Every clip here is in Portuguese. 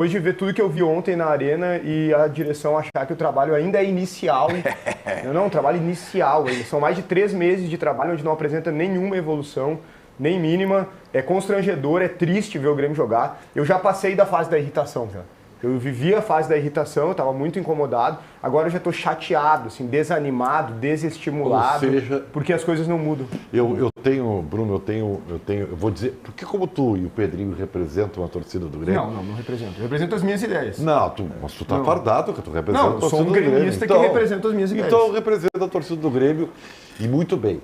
Depois de ver tudo que eu vi ontem na arena e a direção achar que o trabalho ainda é inicial. Não, um trabalho inicial. São mais de 3 meses de trabalho onde não apresenta nenhuma evolução, nem mínima. É constrangedor, é triste ver o Grêmio jogar. Eu já passei da fase da irritação, já. Eu vivi a fase da irritação, eu estava muito incomodado. Agora eu já estou chateado, assim, desanimado, desestimulado, ou seja, porque as coisas não mudam. Eu tenho, Bruno, eu vou dizer, porque como tu e o Pedrinho representam a torcida do Grêmio... Não represento. Eu represento as minhas ideias. Não, mas tu tá fardado, que tu representa a torcida do Grêmio. Não, eu sou um gremista que representa as minhas ideias. Então eu represento a torcida do Grêmio e muito bem.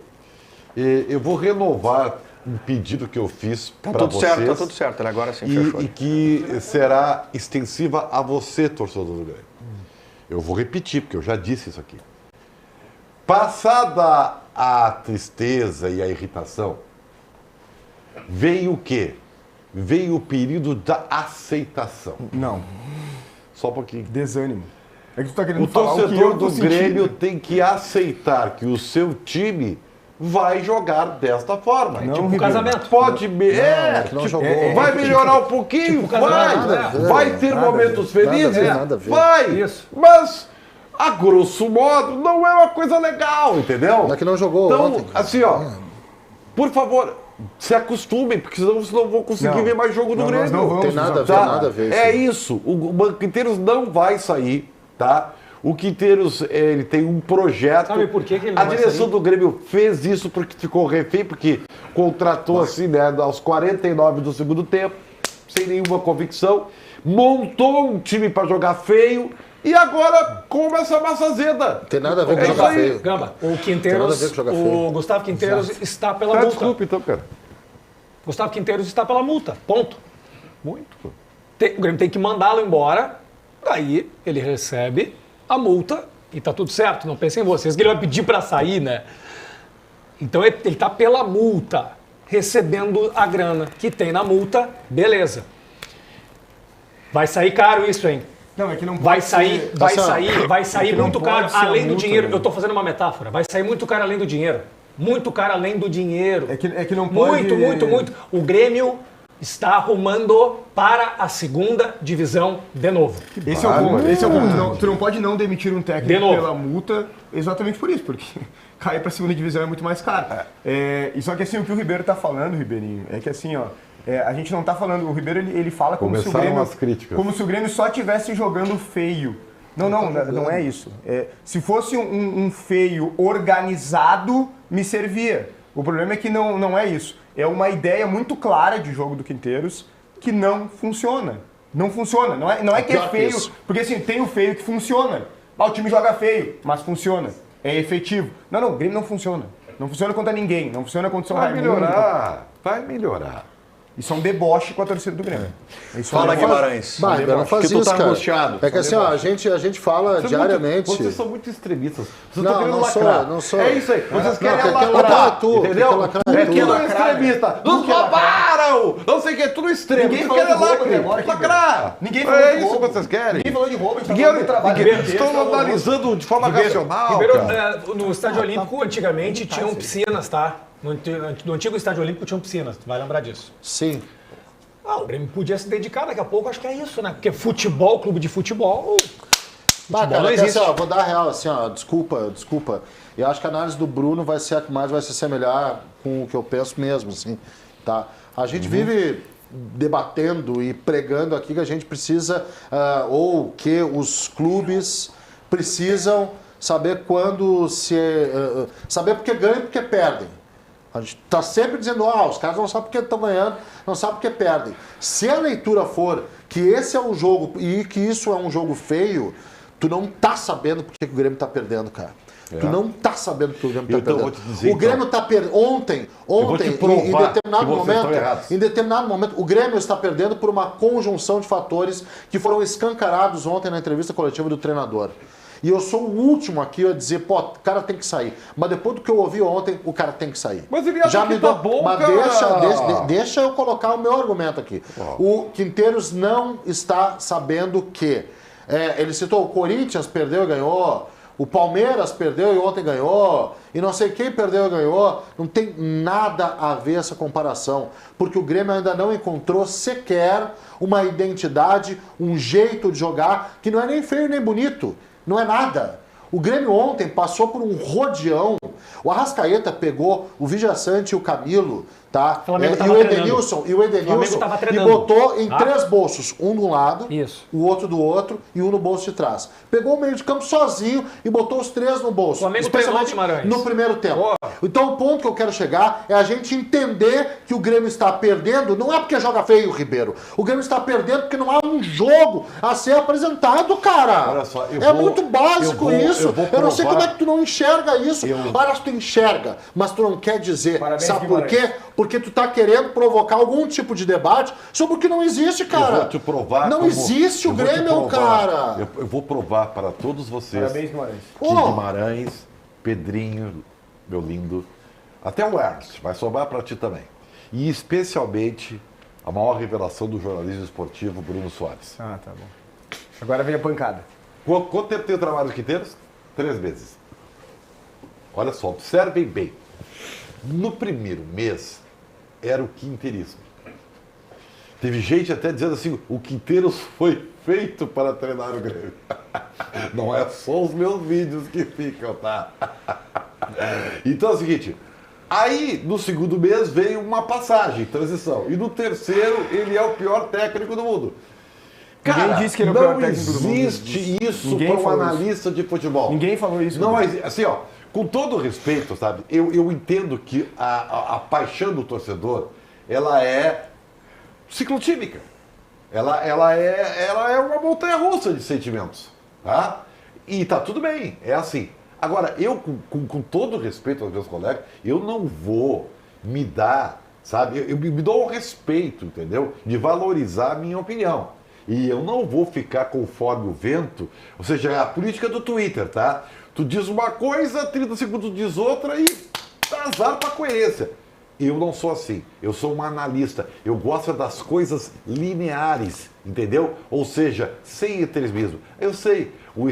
Eu vou renovar um pedido que eu fiz para vocês. Tá tudo certo, ele agora sim fechou. E que será extensiva a você, torcedor do Grêmio. Eu vou repetir, porque eu já disse isso aqui. Passada a tristeza e a irritação, veio o quê? Veio o período da aceitação. Não. Só um pouquinho. Desânimo. É que tu tá querendo O falar torcedor o que eu do Grêmio tem que aceitar que o seu time vai jogar desta forma. Não, tipo casamento. Pode vai melhorar um pouquinho, tipo casamento, vai ter momentos felizes, nada a ver. vai. Isso. Mas a grosso modo não é uma coisa legal, entendeu? Não é que não jogou então, ontem. assim, ó, por favor, se acostumem, porque senão vocês não vão conseguir ver mais jogo do Grêmio. Não Tem nada a ver, Tá? nada a ver. É isso. O Quinteiros não vai sair, tá? O Quinteiros, ele tem um projeto. Sabe por que ele não A vai direção sair? do Grêmio fez isso porque ficou refém, porque contratou assim, né, aos 49 do segundo tempo, sem nenhuma convicção, montou um time para jogar feio e agora come essa massa azeda. Tem nada a ver com É jogar isso aí. feio. Gamba, o Tem nada a Quinteiros, ver com jogar feio. o Gustavo Quinteiros está pela Tá, multa. desculpa então, cara. Gustavo Quinteiros está pela multa, ponto. Muito. O Grêmio tem que mandá-lo embora, daí ele recebe a multa e tá tudo certo. Não pensem em vocês que ele vai pedir para sair, né? Então ele está pela multa, recebendo a grana que tem na multa, beleza. Vai sair caro isso, hein? Não, é que não Vai pode sair, ser- vai sair que não muito pode caro, ser a além do multa, dinheiro. né? Eu tô fazendo uma metáfora. Vai sair muito caro além do dinheiro. Muito caro além do dinheiro. É que não pode... Muito. O Grêmio está arrumando para a segunda divisão de novo. Esse é o ponto. Não, tu não pode não demitir um De técnico novo. pela multa exatamente por isso, porque cair para a segunda divisão é muito mais caro. E só que assim, o que o Ribeiro tá falando, Ribeirinho, é que assim, ó, a gente não tá falando, o Ribeiro ele fala como se o Começaram Grêmio, as críticas. como se o Grêmio só estivesse jogando feio. Não é isso. Se fosse um feio organizado, me servia. O problema é que não é isso. É uma ideia muito clara de jogo do Quinteiros que não funciona. Não funciona. Não é que é feio, porque assim, tem o feio que funciona. O time joga feio, mas funciona. É efetivo. Não, o Grêmio não funciona. Não funciona contra ninguém. Não funciona contra o São Vai Raimundo. melhorar, vai melhorar. Isso é um deboche com a torcida do Grêmio. Isso é um Fala, deboche. Guimarães. Bah, não faz Que tu isso, tá cara. angustiado. É que assim, ó, a gente fala diariamente. Vocês são muito extremistas. Vocês Não, estão querendo não sou, lacrar. não sou. É isso aí. Vocês querem quem quer lacrar. lacrar é tu, Entendeu? quem quer lacrar é tu. Tudo extremista. Nos roubaram. Não sei o que, é tudo extremo. Ninguém Vocês falou de querem roubo até agora, lacrar. Ninguém falou É de isso que roubo. vocês querem. Ninguém falou de roubo, a gente tá falando de trabalho. Estão analisando de forma racional, Ribeiro, cara. no Estádio Olímpico, antigamente, tinham piscinas, tá? No antigo Estádio Olímpico tinham piscinas, tu vai lembrar disso. Sim. O Grêmio podia se dedicar daqui a pouco, acho que é isso, né? Porque futebol, clube de futebol... Bah, cara, não é que existe. assim, ó, vou dar a real, assim, ó, desculpa. Eu acho que a análise do Bruno vai ser a que mais vai se assemelhar com o que eu penso mesmo, assim, tá? A gente vive debatendo e pregando aqui que a gente precisa, ou que os clubes precisam saber quando saber porque ganham e porque perdem. A gente está sempre dizendo, os caras não sabem porque estão ganhando, não sabem porque perdem. Se a leitura for que esse é um jogo e que isso é um jogo feio, tu não tá sabendo porque que o Grêmio tá perdendo, cara. Tu não tá sabendo porque o Grêmio tá Então, perdendo. vou te dizer, O Grêmio tá perdendo. Ontem, vou te em provar determinado que vocês estão errados. momento, em determinado momento, o Grêmio está perdendo por uma conjunção de fatores que foram escancarados ontem na entrevista coletiva do treinador. E eu sou o último aqui a dizer, o cara tem que sair. Mas depois do que eu ouvi ontem, o cara tem que sair. Mas ele acha que tá bom, mas cara. deixa eu colocar o meu argumento aqui. O Quinteiros não está sabendo que... ele citou, o Corinthians perdeu e ganhou, O Palmeiras perdeu e ontem ganhou, e não sei quem perdeu e ganhou. Não tem nada a ver essa comparação, porque o Grêmio ainda não encontrou sequer uma identidade, um jeito de jogar, que não é nem feio nem bonito, não é nada. O Grêmio ontem passou por um rodeão. O Arrascaeta pegou o Vijaçante e o Camilo, tá? E o Edenilson, e botou em 3 bolsos, um de um lado, o outro do outro e um no bolso de trás. Pegou o meio de campo sozinho e botou os 3 no bolso. Flamengo especialmente no primeiro tempo. Então o ponto que eu quero chegar é a gente entender que o Grêmio está perdendo, não é porque joga feio, Ribeiro. O Grêmio está perdendo porque não há um jogo a ser apresentado, cara. Olha só, muito básico isso. Eu não sei como é que tu não enxerga isso. Olha, tu enxerga, mas tu não quer dizer. Parabéns, sabe por quê? Porque tu tá querendo provocar algum tipo de debate sobre o que não existe, cara. Eu vou te provar. Não existe o Grêmio, cara. Eu vou provar para todos vocês. Parabéns, Guimarães. Que Guimarães, Pedrinho, meu lindo, até o Ernst, vai sobrar para ti também. E especialmente a maior revelação do jornalismo esportivo, Bruno Soares. Ah, tá bom. Agora vem a pancada. Quanto tempo tem o trabalho dos Quinteiros? 3 meses. Olha só, observem bem. No primeiro mês, era o quinteirismo. Teve gente até dizendo assim, o Quinteiros foi feito para treinar o Grêmio. Não é só os meus vídeos que ficam, tá? Então é o seguinte, aí no segundo mês veio uma passagem, transição. E no terceiro, ele é o pior técnico do mundo. Cara, ninguém disse que ele é o pior não técnico do mundo. existe isso para um analista de futebol. Ninguém falou isso. Não, mas assim, ó, com todo respeito, sabe, eu entendo que a paixão do torcedor, ela é ciclotímica. Ela é uma montanha-russa de sentimentos, tá? E tá tudo bem, é assim. Agora, eu, com todo respeito aos meus colegas, eu não vou me dar, sabe, eu me dou o respeito, entendeu? De valorizar a minha opinião. E eu não vou ficar conforme o vento, ou seja, é a política do Twitter, tá? Tu diz uma coisa, 30 segundos diz outra e dá azar pra coerência. Eu não sou assim, eu sou um analista, eu gosto das coisas lineares, entendeu? Ou seja, sem eternismo. Eu sei, o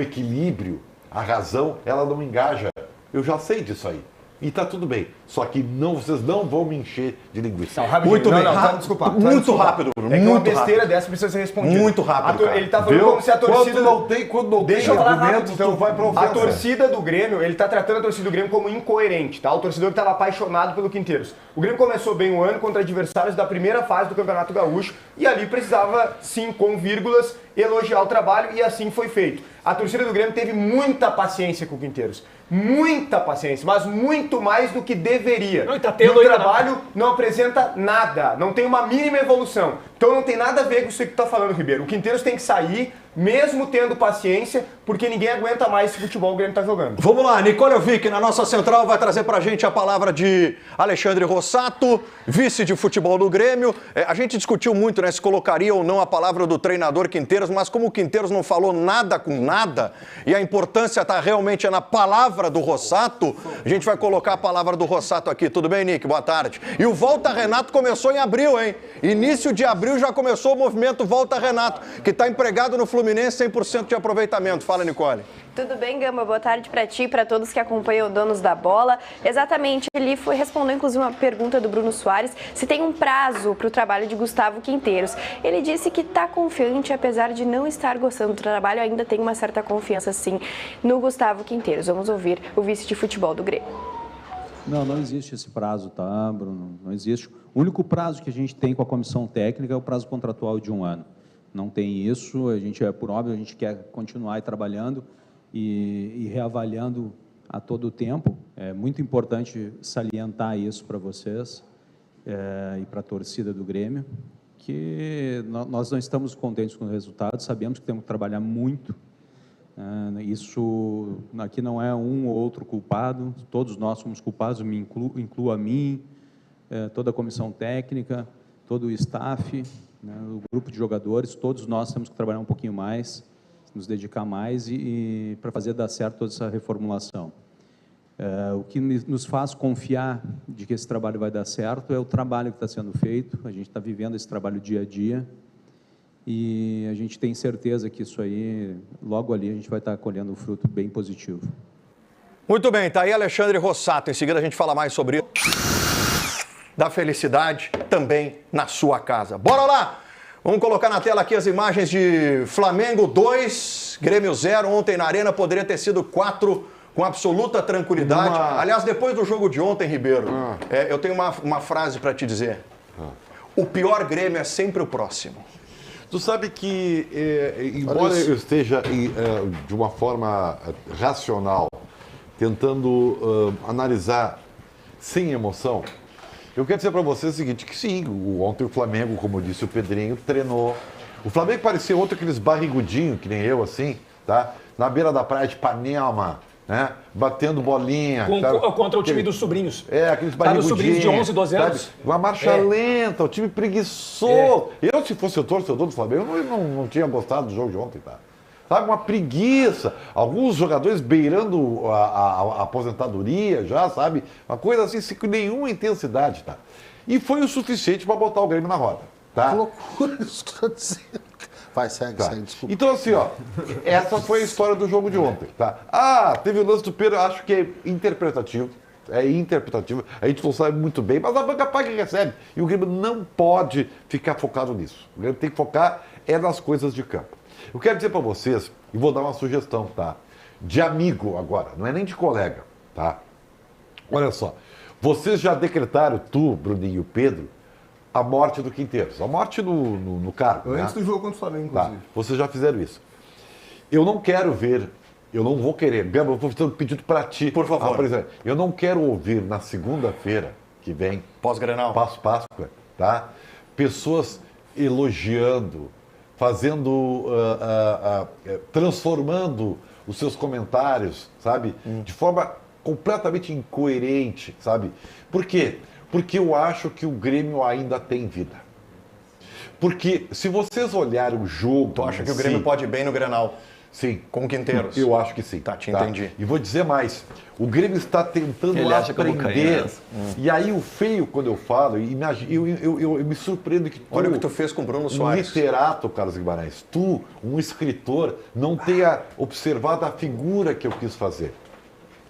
equilíbrio, a razão, ela não engaja. Eu já sei disso aí. E tá tudo bem. Só que vocês não vão me encher de linguiça. Muito bem. Desculpa. Muito rápido, Bruno. É que uma besteira dessa precisa ser respondida. Muito rápido, cara. Ele tá falando como se a torcida... Quando não tem Deixa eu falar rápido, argumentos, então. tu vai pra ofensa. A torcida do Grêmio, ele tá tratando a torcida do Grêmio como incoerente, tá? O torcedor que tava apaixonado pelo Quinteiros. O Grêmio começou bem o ano contra adversários da primeira fase do Campeonato Gaúcho e ali precisava, sim, com vírgulas, elogiar o trabalho e assim foi feito. A torcida do Grêmio teve muita paciência com o Quinteiros. Muita paciência, mas muito mais do que deveria. Não, e tá tendo o ainda trabalho não apresenta nada, não tem uma mínima evolução. Então não tem nada a ver com isso que tu tá falando, Ribeiro. O Quinteiros tem que sair, mesmo tendo paciência, porque ninguém aguenta mais esse futebol que o Grêmio tá jogando. Vamos lá, Nicole Vick, na nossa central, vai trazer pra gente a palavra de Alexandre Rossato, vice de futebol do Grêmio. A gente discutiu muito, né, se colocaria ou não a palavra do treinador Quinteiros, mas como o Quinteiros não falou nada com nada, e a importância tá realmente na palavra do Rossato, a gente vai colocar a palavra do Rossato aqui. Tudo bem, Nick? Boa tarde. E o Volta Renato começou em abril, hein? Início de abril já começou o movimento Volta Renato, que tá empregado no Fluminense, 100% de aproveitamento. Fala, Nicole. Tudo bem, Gamba? Boa tarde para ti e para todos que acompanham o Donos da Bola. Exatamente, ele foi respondendo inclusive uma pergunta do Bruno Soares, se tem um prazo para o trabalho de Gustavo Quinteiros. Ele disse que está confiante, apesar de não estar gostando do trabalho, ainda tem uma certa confiança sim no Gustavo Quinteiros. Vamos ouvir o vice de futebol do Grêmio. Não existe esse prazo, tá, Bruno? Não existe. O único prazo que a gente tem com a comissão técnica é o prazo contratual de 1 ano. Não tem isso, a gente, por óbvio, a gente quer continuar trabalhando e reavaliando a todo o tempo. É muito importante salientar isso para vocês e para a torcida do Grêmio, que nós não estamos contentes com o resultado, sabemos que temos que trabalhar muito. Isso aqui não é um ou outro culpado, todos nós somos culpados, me incluo a mim, toda a comissão técnica, todo o staff, né, o grupo de jogadores, todos nós temos que trabalhar um pouquinho mais, nos dedicar mais e para fazer dar certo toda essa reformulação. O que nos faz confiar de que esse trabalho vai dar certo é o trabalho que está sendo feito, a gente está vivendo esse trabalho dia a dia e a gente tem certeza que isso aí, logo ali, a gente vai estar colhendo um fruto bem positivo. Muito bem, tá aí Alexandre Rossato. Em seguida a gente fala mais sobre da felicidade também na sua casa. Bora lá! Vamos colocar na tela aqui as imagens de Flamengo 2, Grêmio 0. Ontem na Arena poderia ter sido 4 com absoluta tranquilidade. Aliás, depois do jogo de ontem, Ribeiro, eu tenho uma frase para te dizer. O pior Grêmio é sempre o próximo. Tu sabe que, embora eu esteja de uma forma racional, tentando analisar sem emoção, eu quero dizer para você o seguinte, que sim, ontem o Flamengo, como disse o Pedrinho, treinou. O Flamengo parecia ontem aqueles barrigudinhos, que nem eu, assim, tá? Na beira da praia de Ipanema, né? Batendo bolinha. Contra o time dos sobrinhos. Aqueles barrigudinhos. Dos sobrinhos de 11, 12 anos. Sabe? Uma marcha lenta, o time preguiçoso. Eu, se fosse o torcedor do Flamengo, eu não tinha gostado do jogo de ontem, tá? Sabe, uma preguiça. Alguns jogadores beirando a aposentadoria já, sabe? Uma coisa assim, sem nenhuma intensidade, tá? E foi o suficiente para botar o Grêmio na roda, tá? Que loucura isso que tu tá dizendo. Vai, segue, desculpa. Então, assim, ó, essa foi a história do jogo de ontem, tá? Teve o lance do Pedro, acho que é interpretativo. A gente não sabe muito bem, mas a banca paga e recebe. E o Grêmio não pode ficar focado nisso. O Grêmio tem que focar nas coisas de campo. Eu quero dizer para vocês, e vou dar uma sugestão, tá? De amigo agora, não é nem de colega, tá? Olha só, vocês já decretaram, tu, Bruninho e o Pedro, a morte do Quinteiros, a morte no cargo, Antes do jogo contra o Flamengo, inclusive. Tá, vocês já fizeram isso. Eu não quero ver, eu não vou querer, Gamba, eu vou fazer um pedido para ti. Por favor. Por exemplo, eu não quero ouvir na segunda-feira que vem, Pós-Grenal. Páscoa, tá? Pessoas elogiando, fazendo, transformando os seus comentários, sabe? De forma completamente incoerente, sabe? Por quê? Porque eu acho que o Grêmio ainda tem vida. Porque se vocês olharem o jogo... Tu acha que o Grêmio pode ir bem no Grenal? Sim. Com o Quinteiros? Eu acho que sim. Tá, te entendi. E vou dizer mais. O Grêmio está tentando aprender. E aí o feio, quando eu falo, eu me surpreendo que tu... Olha o que tu fez com o Bruno Soares. Um literato, Carlos Guimarães. Tu, um escritor, não tenha observado a figura que eu quis fazer.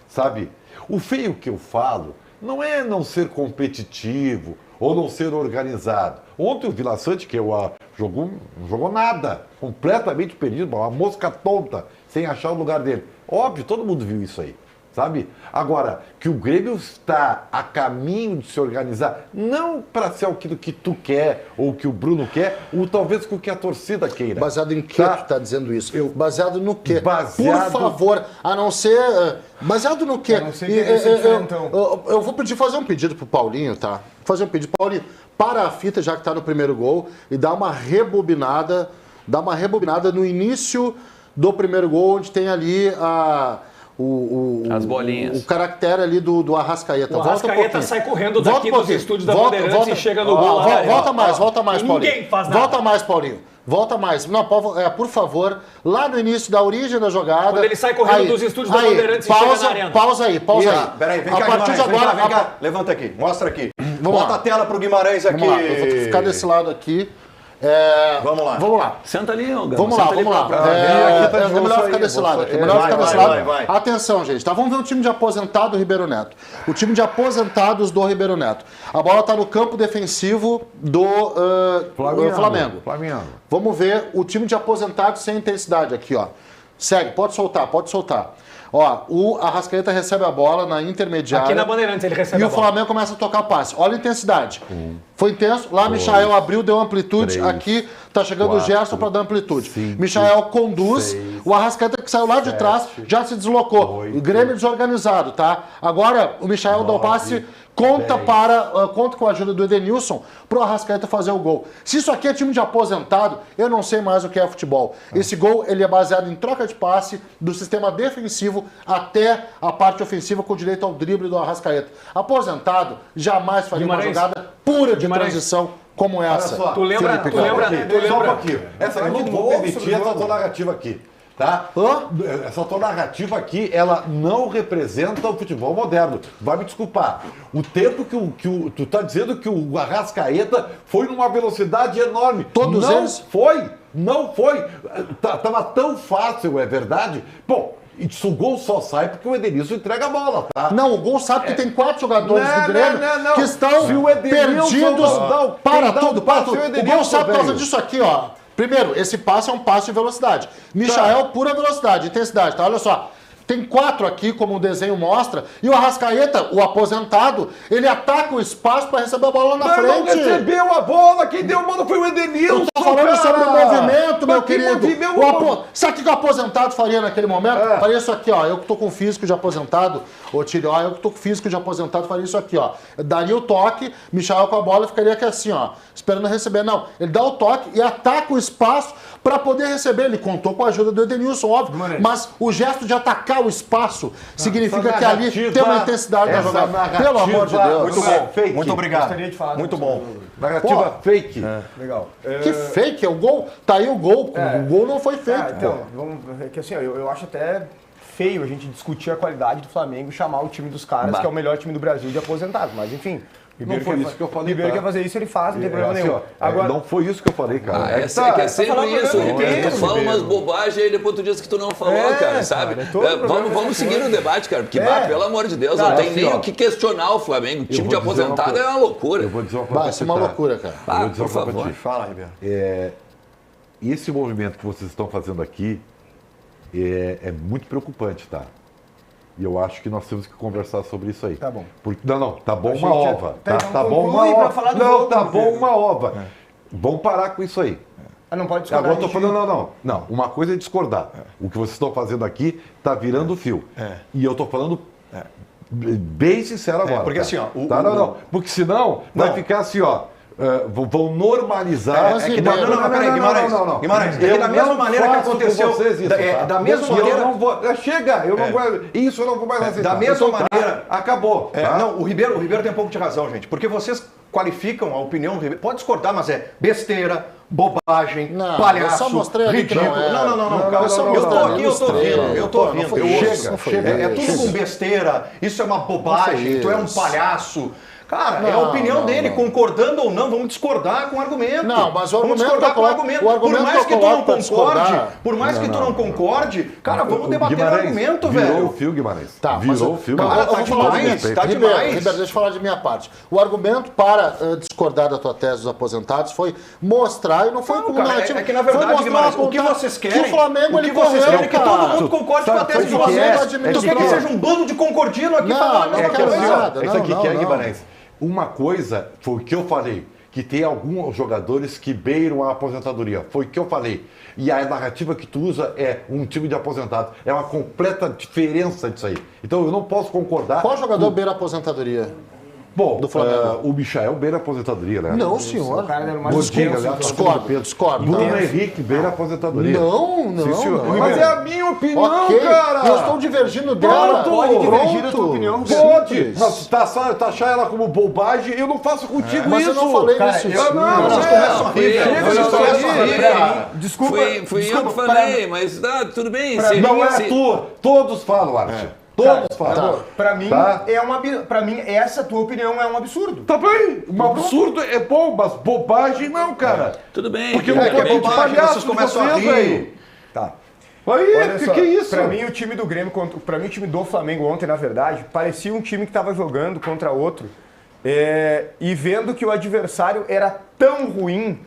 Sabe? O feio que eu falo não é não ser competitivo ou não ser organizado. Ontem o Vila Sante, que não jogou nada, completamente perdido, uma mosca tonta, sem achar o lugar dele. Óbvio, todo mundo viu isso aí, sabe? Agora, que o Grêmio está a caminho de se organizar, não para ser aquilo que tu quer, ou que o Bruno quer, ou talvez com o que a torcida queira. Baseado em que tu tá dizendo isso? Baseado no quê? Baseado... Por favor, a não ser... Baseado no quê? A não ser que então. Eu vou fazer um pedido pro Paulinho, tá? Fazer um pedido. Paulinho, para a fita, já que tá no primeiro gol, e dá uma rebobinada no início do primeiro gol, onde tem ali as bolinhas. O caractere ali do Arrascaeta. O Arrascaeta sai correndo daqui dos estúdios da Bandeirantes e chega no gol. Volta mais, Paulinho. Ninguém faz nada. Volta mais, Paulinho. Volta mais. Não, por favor, lá no início da origem da jogada. Quando ele sai correndo dos estúdios da Bandeirantes e chega na arena. Pausa aí. Peraí, vem cá, Guimarães, vem cá. Levanta aqui, mostra aqui. Bota a tela pro Guimarães aqui. Vamos lá, eu vou ficar desse lado aqui. Vamos lá. Senta ali, Gama. Vamos lá. É melhor ficar desse lado aqui. Vai. Atenção, gente. Tá? Vamos ver o time de aposentado do Ribeiro Neto. O time de aposentados do Ribeiro Neto. A bola está no campo defensivo do Flamengo. Vamos ver o time de aposentados sem intensidade aqui, ó. Segue, pode soltar. Ó, o Arrascaeta recebe a bola na intermediária. Aqui na Bandeirantes ele recebe a bola. E o Flamengo começa a tocar passe. Olha a intensidade. Foi intenso. Lá, Michael abriu, deu amplitude. Aqui tá chegando o Gerson para dar amplitude. Michael conduz. O Arrascaeta que saiu lá de trás já se deslocou. O Grêmio desorganizado, tá? Agora o Michael dá o passe. Conta com a ajuda do Edenilson pro Arrascaeta fazer o gol. Se isso aqui é time de aposentado, eu não sei mais o que é futebol. Esse gol ele é baseado em troca de passe do sistema defensivo até a parte ofensiva com direito ao drible do Arrascaeta. Aposentado jamais faria uma jogada pura de transição como essa. Tu lembra? Só um pouquinho. Eu não vou permitir essa tua narrativa aqui. Tá? Essa tua narrativa aqui, ela não representa o futebol moderno. Vai me desculpar. O tempo que tu tá dizendo que o Arrascaeta foi numa velocidade enorme. Todos eles? Foi. Não foi. Tava tão fácil, é verdade. Bom, o gol só sai porque o Edenilson entrega a bola, tá? Não, o gol sabe que tem 4 jogadores Não, do Grêmio não. que estão Se o Edenilson perdidos. Para tudo. o O Edenilson, gol sabe por causa velho. disso aqui, ó. Primeiro, esse passe é um passe de velocidade. Michael, pura velocidade, intensidade, tá? Olha só. Tem 4 aqui, como o desenho mostra, e o Arrascaeta, o aposentado, ele ataca o espaço para receber a bola lá na Não frente. recebeu a bola, quem deu a bola foi o Edenilson. Eu tô falando sobre o movimento, meu querido. Movimento? Sabe o que o aposentado faria naquele momento? Faria isso aqui, ó. Eu que tô com físico de aposentado, ô Tílio, ó, eu que tô com físico de aposentado, faria isso aqui, ó. Daria o toque, Michael com a bola ficaria aqui assim, ó, esperando receber. Não, ele dá o toque e ataca o espaço para poder receber. Ele contou com a ajuda do Edenilson, óbvio. Mas o gesto de atacar o espaço significa que ali tem uma intensidade da jogada. Pelo amor de Deus. Muito bom. Fake. Muito obrigado. Gostaria de falar. Muito bom. Narrativa fake. Legal. Que fake, é o gol. Tá aí o gol. O gol não foi feito, Então, é que assim, ó, eu acho até feio a gente discutir a qualidade do Flamengo e chamar o time dos caras, que é o melhor time do Brasil, de aposentados. Mas enfim, Não foi isso que eu falei. Ribeiro quer fazer isso, ele faz, não tem problema assim, nenhum. ó, Agora, não foi isso que eu falei, cara. É sempre isso, Ribeiro. Tu fala Ribeiro. umas bobagens aí depois tu diz que tu não falou, cara, sabe? cara, todo programa Vamos seguir no debate, cara, porque, pelo amor de Deus, Cara, não tem assim, nem ó, o que questionar o Flamengo. O time de vou dizer uma aposentado coisa. é uma loucura. Eu vou dizer uma coisa. Vai ser uma loucura, cara. Eu vou dizer por uma coisa pra favor. ti. Fala, Ribeiro. Esse movimento que vocês estão fazendo aqui é muito preocupante, tá? E eu acho que nós temos que conversar sobre isso aí. Tá bom. Não, tá bom A uma gente- ova. Tá, Tá então bom uma conclui pra ova. falar do Não, jogo, tá bom Ribeiro. uma ova. Vamos parar com isso aí. não pode discordar. Agora eu tô falando, não. Uma coisa é discordar. O que vocês estão fazendo aqui tá virando fio. E eu tô falando bem sincero agora. porque tá? assim, ó, Não. Porque senão vai ficar assim, ó. Vão normalizar. Mas, que Ribeiro, peraí, Guimarães. Guimarães, é que Eu da mesma não maneira que faço com aconteceu. vocês isso, tá? Da mesma E eu maneira. não vou. Chega, eu não vou. Isso eu não vou mais aceitar. Da mesma Então, tá, maneira. acabou. Tá? Não, o Ribeiro tem um pouco de razão, gente. Porque vocês qualificam a opinião do Ribeiro. Pode discordar, mas é besteira, bobagem, Não, palhaço, eu só mostrei ali que ridículo. não é. Não, calma. eu só Eu tô mostrei, aqui, eu tô mostrei. ouvindo. Eu tô Pô, não ouvindo. foi Eu isso, ouço. não foi É isso. tudo com besteira, isso é uma bobagem, tu é um isso. palhaço. Cara, é a Não, opinião não, dele, não. concordando ou não, vamos discordar com o argumento. Não, mas o vamos argumento discordar que com o eu argumento. coloco- o Por argumento mais que eu que tu não coloco pra concorde, discordar- por mais que tu não concorde, cara, vamos debater o Guimarães, argumento, virou velho. o fio, Guimarães. Tá, mas virou o fio. Cara, Guimarães. tá eu vou falar de demais, mim. tá Ribeiro, demais. Ribeiro, deixa eu falar de minha parte. O argumento para discordar da tua tese dos aposentados foi mostrar, e não foi Não, como cara, narrativa, é que na foi verdade, mostrar, Guimarães, o que apontar vocês querem, que o Flamengo o que ele vocês correu, querem é que cara. todo mundo concorde com a tese sabe de o que vocês. é? Tu quer que seja um bando de concordino aqui falando a não mesma quero coisa? nada. Isso aqui não, que é, não. Guimarães. Uma coisa foi o que eu falei, que tem alguns jogadores que beiram a aposentadoria. Foi o que eu falei. E a narrativa que tu usa é um time de aposentados. É uma completa diferença disso aí. Então eu não posso concordar. Qual jogador beira a aposentadoria? Bom, do Flamengo? o Michael beira a aposentadoria, né? Não, senhor. O cara era mais Gordinho, intenso, aliás, Discordo, discordo. Bruno Não. Henrique beira a aposentadoria. Não, não. Sim, senhor. não. Mas é a minha opinião, Ok, cara! nós estamos divergindo dela. Pode divergir da tua Pronto. opinião, Pode! Simples. Não, taxar ela como bobagem, eu não faço contigo Mas isso! eu não falei Cara, isso. eu não, Vocês começam a rir, Chega, velho. Vocês olha começam a só, rir, pra cara. Desculpa, Fui eu que pra- falei, mas tudo bem. Não é tu, todos falam, Arte. Todos falam. Pra mim, Tá. pra mim, essa tua opinião é um absurdo. Tá bem, um absurdo é bom, mas bobagem não, cara. Tudo bem. Porque eu É não que tô é bem de bobagem, palhaço vocês de começam a vocês, rir. velho. Tá. Aí, Olha só, que é isso? Pra mim, o time do Grêmio, pra mim, o time do Flamengo ontem, na verdade, parecia um time que tava jogando contra outro e vendo que o adversário era tão ruim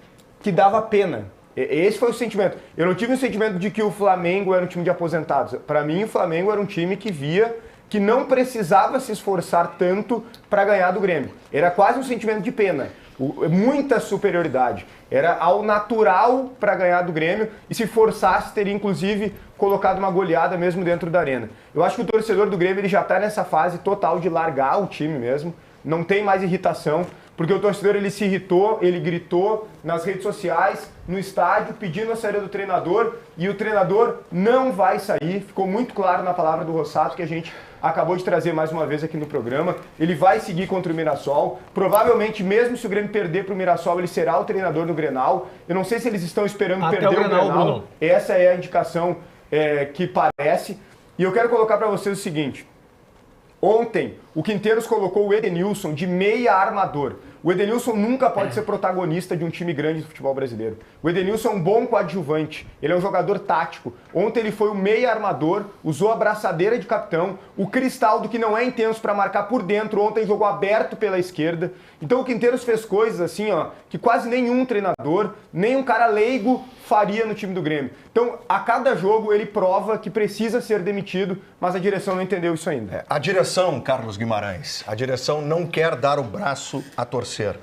que dava pena. Esse foi o sentimento. Eu não tive o sentimento de que o Flamengo era um time de aposentados. Pra mim, o Flamengo era um time que via que não precisava se esforçar tanto para ganhar do Grêmio. Era quase um sentimento de pena. Muita superioridade. Era ao natural para ganhar do Grêmio e se forçasse teria inclusive colocado uma goleada mesmo dentro da arena. Eu acho que o torcedor do Grêmio ele já está nessa fase total de largar o time mesmo. Não tem mais irritação, porque o torcedor ele se irritou, ele gritou nas redes sociais, no estádio, pedindo a saída do treinador e o treinador não vai sair. Ficou muito claro na palavra do Rossato que a gente acabou de trazer mais uma vez aqui no programa. Ele vai seguir contra o Mirassol. Provavelmente, mesmo se o Grêmio perder para o Mirassol, ele será o treinador do Grenal. Eu não sei se eles estão esperando Até perder o Grenal, Bruno. Essa é a indicação que parece. E eu quero colocar para vocês o seguinte. Ontem, o Quinteiros colocou o Edenilson de meia armador. O Edenilson nunca pode ser protagonista de um time grande do futebol brasileiro. O Edenilson é um bom coadjuvante, ele é um jogador tático. Ontem ele foi o meia armador, usou a braçadeira de capitão, o Cristaldo, que não é intenso para marcar por dentro, ontem jogou aberto pela esquerda. Então o Quinteiros fez coisas assim, ó, que quase nenhum treinador, nem um cara leigo faria no time do Grêmio. Então, a cada jogo ele prova que precisa ser demitido, mas a direção não entendeu isso ainda. A direção, Carlos Guimarães, a direção não quer dar o braço a torcer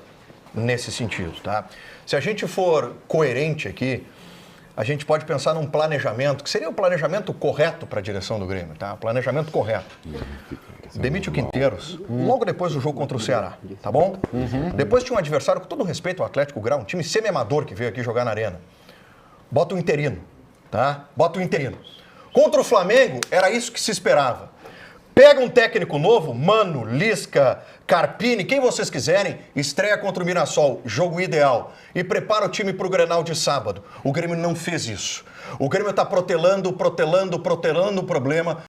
nesse sentido, tá? Se a gente for coerente aqui, a gente pode pensar num planejamento, que seria o planejamento correto para a direção do Grêmio, tá? Planejamento correto. Demite o Quinteiros logo depois do jogo contra o Ceará, tá bom? Depois tinha um adversário, com todo respeito ao Atlético Grau, um time semi-amador que veio aqui jogar na arena. Bota o interino, tá? Bota o interino. Contra o Flamengo, era isso que se esperava. Pega um técnico novo, Mano, Lisca, Carpini, quem vocês quiserem, estreia contra o Mirassol, jogo ideal. E prepara o time para o Grenal de sábado. O Grêmio não fez isso. O Grêmio está protelando o problema